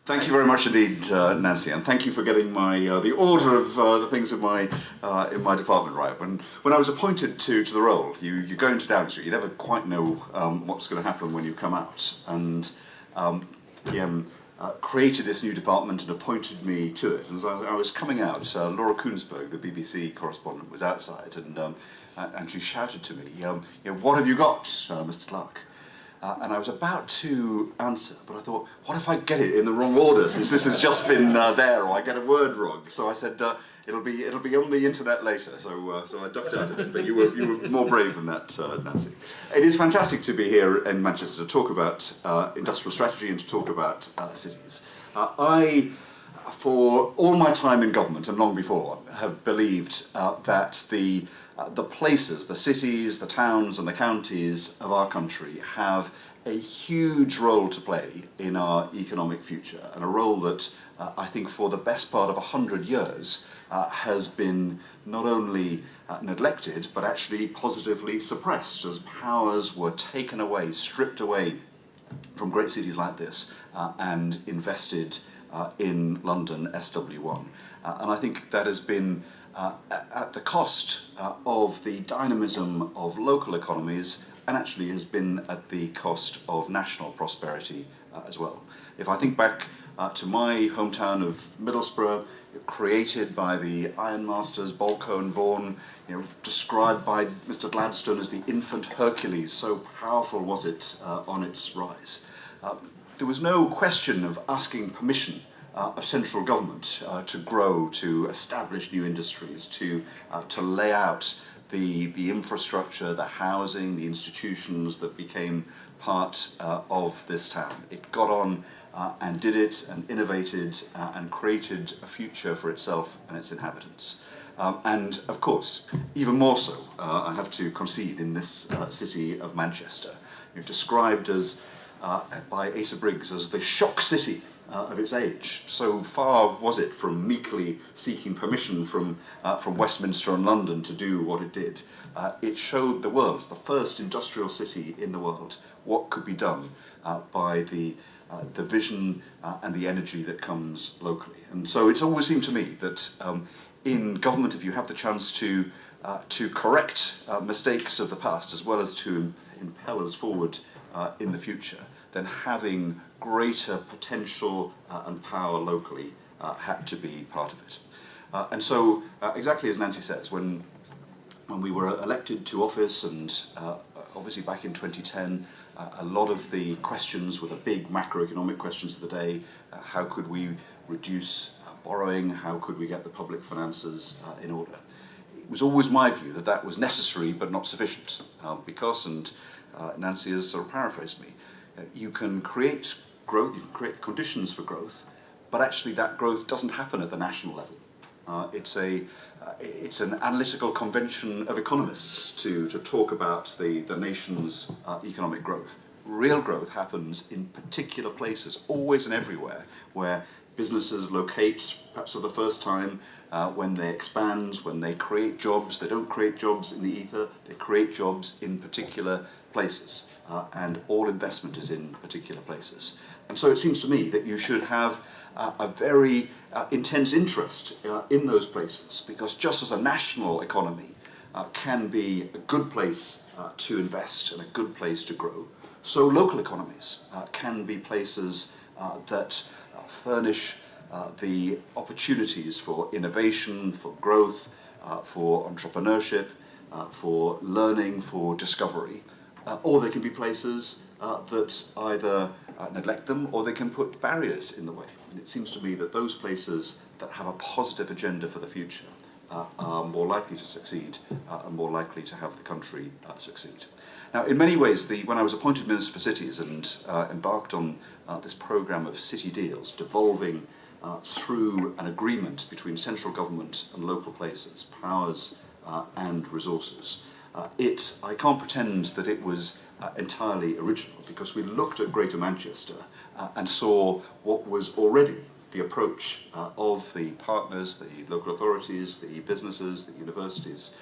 Thank you very much indeed, Nancy, and thank you for getting my the order of the things in my department right. When I was appointed to the role, you go into Downing Street, you never quite know what's going to happen when you come out, and PM created this new department and appointed me to it. And as I was coming out, Laura Koonsberg, the BBC correspondent, was outside, and she shouted to me, "What have you got, Mr. Clark?" And I was about to answer, but I thought, what if I get it in the wrong order, since this has just been there, or I get a word wrong? So I said, it'll be on the internet later. So I ducked out of it. But you were more brave than that, Nancy. It is fantastic to be here in Manchester to talk about industrial strategy and to talk about cities. I, for all my time in government and long before, have believed that the places, the cities, the towns and the counties of our country have a huge role to play in our economic future, and a role that I think for the best part of 100 years has been not only neglected but actually positively suppressed as powers were taken away, stripped away from great cities like this and invested in London SW1. And I think that has been at the cost of the dynamism of local economies, and actually has been at the cost of national prosperity as well. If I think back to my hometown of Middlesbrough, created by the ironmasters Bolko and Vaughan, described by Mr. Gladstone as the infant Hercules, so powerful was it on its rise. There was no question of asking permission of central government to grow, to establish new industries, to lay out the infrastructure, the housing, the institutions that became part of this town. It got on and did it, and innovated and created a future for itself and its inhabitants. And of course, even more so, I have to concede, in this city of Manchester, described as by Asa Briggs as the shock city of its age. So far was it from meekly seeking permission from Westminster and London to do what it did. It showed the world, as the first industrial city in the world, what could be done by the vision and the energy that comes locally. And so it's always seemed to me that in government, if you have the chance to correct mistakes of the past as well as to impel us forward in the future, then having greater potential and power locally had to be part of it. And so, exactly as Nancy says, when we were elected to office, and obviously back in 2010, a lot of the questions were the big macroeconomic questions of the day. How could we reduce borrowing? How could we get the public finances in order? It was always my view that that was necessary but not sufficient, because, and Nancy has sort of paraphrased me, you can create growth, you can create conditions for growth, but actually that growth doesn't happen at the national level. It's an analytical convention of economists to talk about the nation's economic growth. Real growth happens in particular places, always and everywhere, where businesses locate, perhaps for the first time, when they expand, when they create jobs. They don't create jobs in the ether, they create jobs in particular places. And all investment is in particular places. And so it seems to me that you should have a very intense interest in those places, because just as a national economy can be a good place to invest and a good place to grow, so local economies can be places that furnish the opportunities for innovation, for growth, for entrepreneurship, for learning, for discovery. Or they can be places that either neglect them, or they can put barriers in the way. And it seems to me that those places that have a positive agenda for the future are more likely to succeed and more likely to have the country succeed. Now, in many ways, when I was appointed Minister for Cities and embarked on this programme of city deals, devolving through an agreement between central government and local places, powers and resources, I can't pretend that it was entirely original, because we looked at Greater Manchester and saw what was already the approach of the partners, the local authorities, the businesses, the universities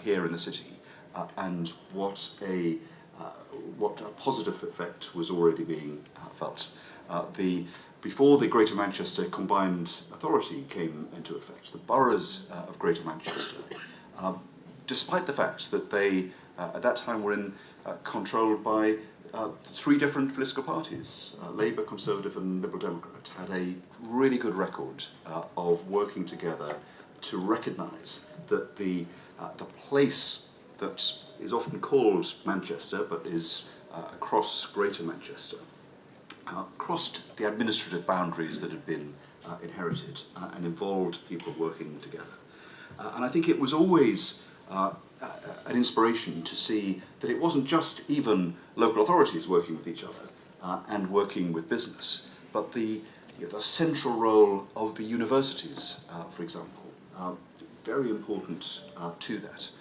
here in the city, and what a positive effect was already being felt. The before the Greater Manchester Combined Authority came into effect, the boroughs of Greater Manchester, despite the fact that they at that time were controlled by three different political parties, Labour, Conservative and Liberal Democrat, had a really good record of working together to recognise that the place that is often called Manchester, but is across Greater Manchester, crossed the administrative boundaries that had been inherited and involved people working together. And I think it was always an inspiration to see that it wasn't just even local authorities working with each other and working with business, but the central role of the universities, for example, very important to that.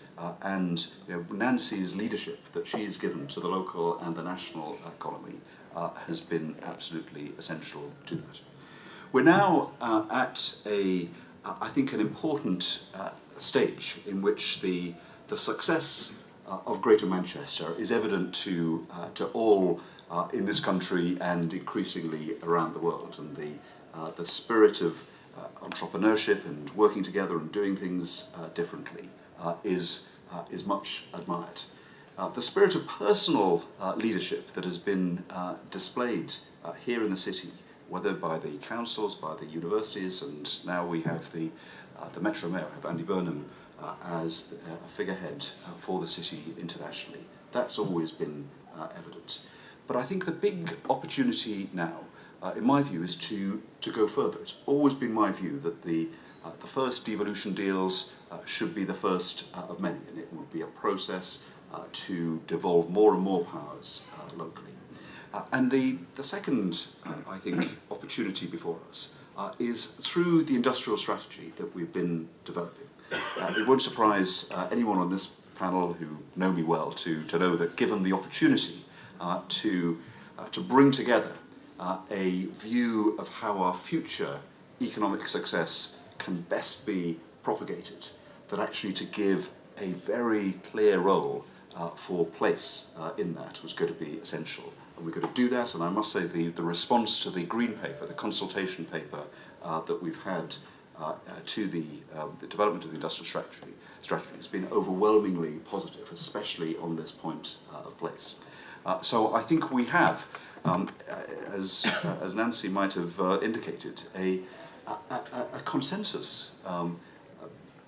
And Nancy's leadership that she's given to the local and the national economy has been absolutely essential to that. We're now at I think, an important stage in which the success of Greater Manchester is evident to all in this country and increasingly around the world, and the spirit of entrepreneurship and working together and doing things differently is much admired. The spirit of personal leadership that has been displayed here in the city, whether by the councils, by the universities, and now we have the Metro Mayor, Andy Burnham, as a figurehead for the city internationally. That's always been evident. But I think the big opportunity now, in my view, is to go further. It's always been my view that the first devolution deals should be the first of many, and it would be a process to devolve more and more powers locally. And the second, I think, opportunity before us is through the industrial strategy that we've been developing. It won't surprise anyone on this panel who know me well to know that given the opportunity to bring together a view of how our future economic success can best be propagated, that actually to give a very clear role for place in that was going to be essential. And we're going to do that, and I must say the response to the Green Paper, the consultation paper that we've had to the development of the industrial strategy has been overwhelmingly positive, especially on this point of place. So I think we have, as Nancy might have indicated, a consensus,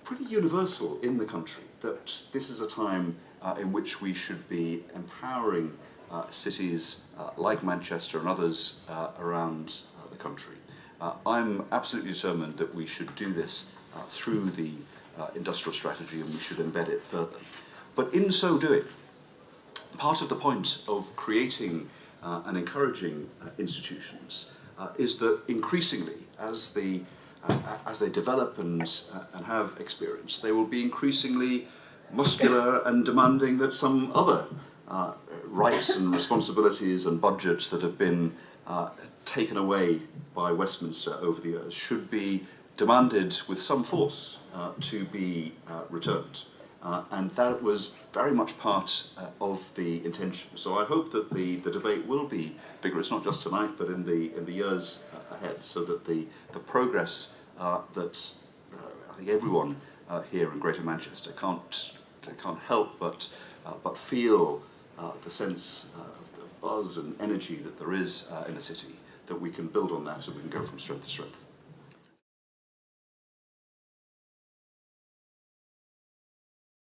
pretty universal in the country, that this is a time in which we should be empowering cities like Manchester and others around the country. I'm absolutely determined that we should do this through the industrial strategy, and we should embed it further. But in so doing, part of the point of creating and encouraging institutions is that increasingly, as they develop and have experience, they will be increasingly muscular and demanding that some other rights and responsibilities and budgets that have been taken away by Westminster over the years should be demanded with some force to be returned. And that was very much part of the intention. So I hope that the debate will be vigorous, not just tonight, but in the years ahead, so that the progress that I think everyone here in Greater Manchester can't help but feel the sense of the buzz and energy that there is in the city, that we can build on that, so we can go from strength to strength.